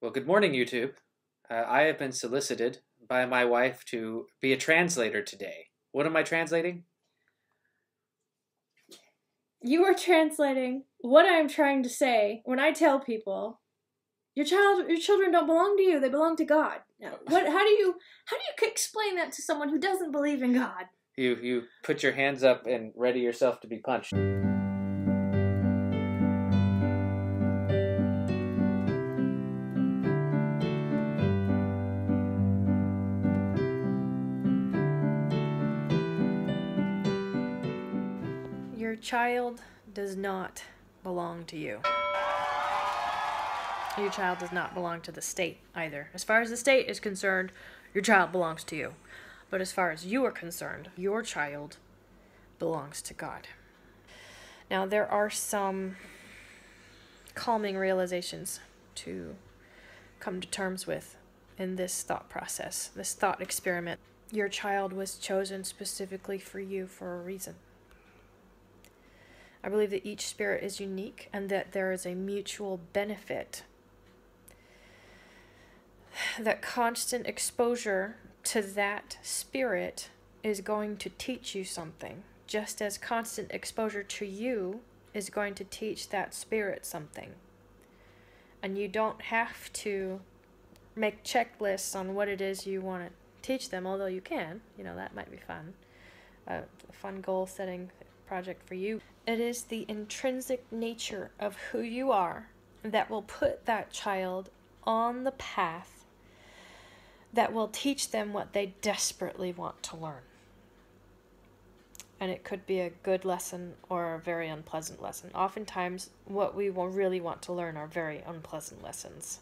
Well, good morning, YouTube. I have been solicited by my wife to be a translator today. What am I translating? You are translating what I'm trying to say when I tell people your children don't belong to you; they belong to God. Now, how do you explain that to someone who doesn't believe in God? You put your hands up and ready yourself to be punched. Your child does not belong to you. Your child does not belong to the state either. As far as the state is concerned, your child belongs to you. But as far as you are concerned, your child belongs to God. Now, there are some calming realizations to come to terms with in this thought process, this thought experiment. Your child was chosen specifically for you for a reason. I believe that each spirit is unique and that there is a mutual benefit. That constant exposure to that spirit is going to teach you something, just as constant exposure to you is going to teach that spirit something. And you don't have to make checklists on what it is you want to teach them, although you can. That might be fun. A fun goal-setting project for you. It is the intrinsic nature of who you are that will put that child on the path that will teach them what they desperately want to learn. And it could be a good lesson or a very unpleasant lesson. Oftentimes, what we really want to learn are very unpleasant lessons.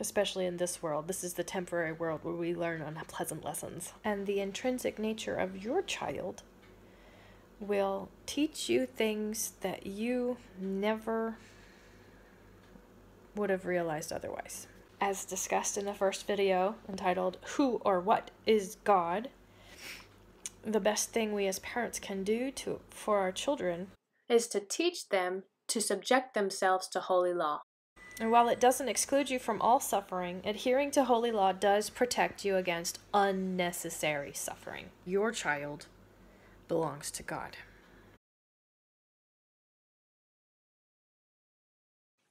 Especially in this world. This is the temporary world where we learn unpleasant lessons. And the intrinsic nature of your child will teach you things that you never would have realized otherwise. As discussed in the first video entitled, Who or What is God? The best thing we as parents can do for our children is to teach them to subject themselves to holy law. And while it doesn't exclude you from all suffering, adhering to holy law does protect you against unnecessary suffering. Your child belongs to God.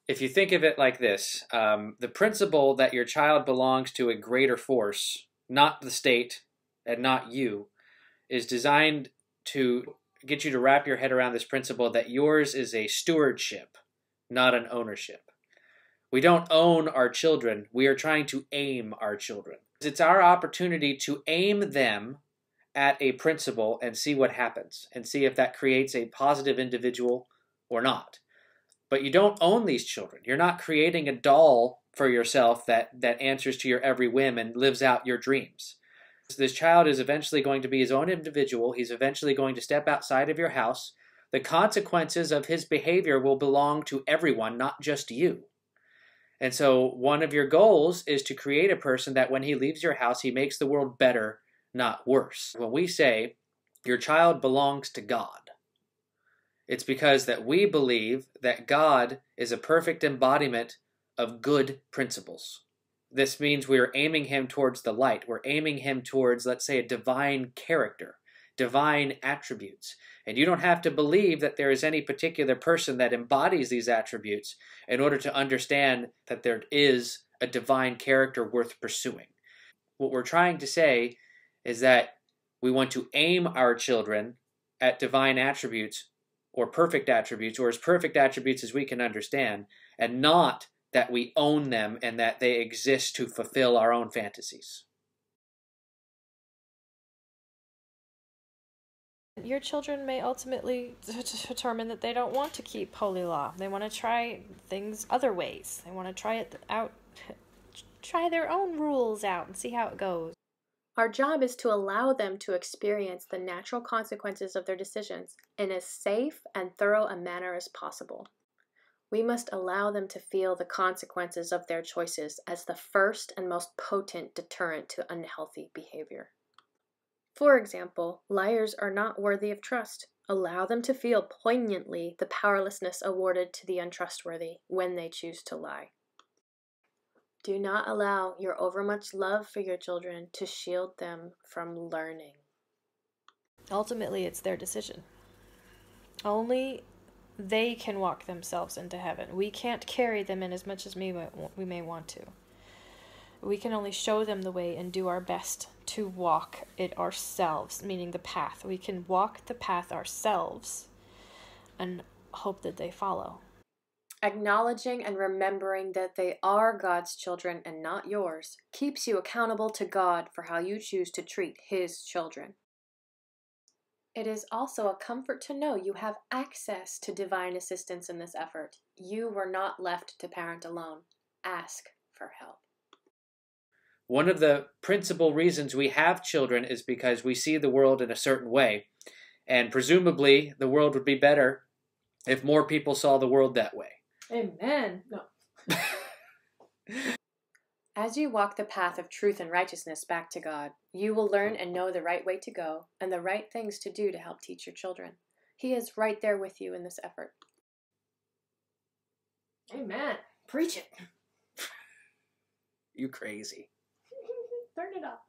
If you think of it like this, the principle that your child belongs to a greater force, not the state and not you, is designed to get you to wrap your head around this principle that yours is a stewardship, not an ownership. We don't own our children. We are trying to aim our children. It's our opportunity to aim them at a principle and see what happens and see if that creates a positive individual or not. But you don't own these children. You're not creating a doll for yourself that answers to your every whim and lives out your dreams. This child is eventually going to be his own individual. He's eventually going to step outside of your house. The consequences of his behavior will belong to everyone, not just you. And so one of your goals is to create a person that when he leaves your house, he makes the world better, not worse. When we say your child belongs to God, it's because that we believe that God is a perfect embodiment of good principles. This means we are aiming him towards the light. We're aiming him towards, let's say, a divine character, divine attributes. And you don't have to believe that there is any particular person that embodies these attributes in order to understand that there is a divine character worth pursuing. What we're trying to say is that we want to aim our children at divine attributes or perfect attributes, or as perfect attributes as we can understand, and not that we own them and that they exist to fulfill our own fantasies. Your children may ultimately determine that they don't want to keep holy law. They want to try things other ways. They want to try it out, try their own rules out and see how it goes. Our job is to allow them to experience the natural consequences of their decisions in as safe and thorough a manner as possible. We must allow them to feel the consequences of their choices as the first and most potent deterrent to unhealthy behavior. For example, liars are not worthy of trust. Allow them to feel poignantly the powerlessness awarded to the untrustworthy when they choose to lie. Do not allow your overmuch love for your children to shield them from learning. Ultimately, it's their decision. Only they can walk themselves into heaven. We can't carry them in as much as we may want to. We can only show them the way and do our best to walk it ourselves, meaning the path. We can walk the path ourselves and hope that they follow. Acknowledging and remembering that they are God's children and not yours keeps you accountable to God for how you choose to treat His children. It is also a comfort to know you have access to divine assistance in this effort. You were not left to parent alone. Ask for help. One of the principal reasons we have children is because we see the world in a certain way, and presumably the world would be better if more people saw the world that way. Amen. No. As you walk the path of truth and righteousness back to God, you will learn and know the right way to go and the right things to do to help teach your children. He is right there with you in this effort. Amen. Preach it. You crazy. Turn it off.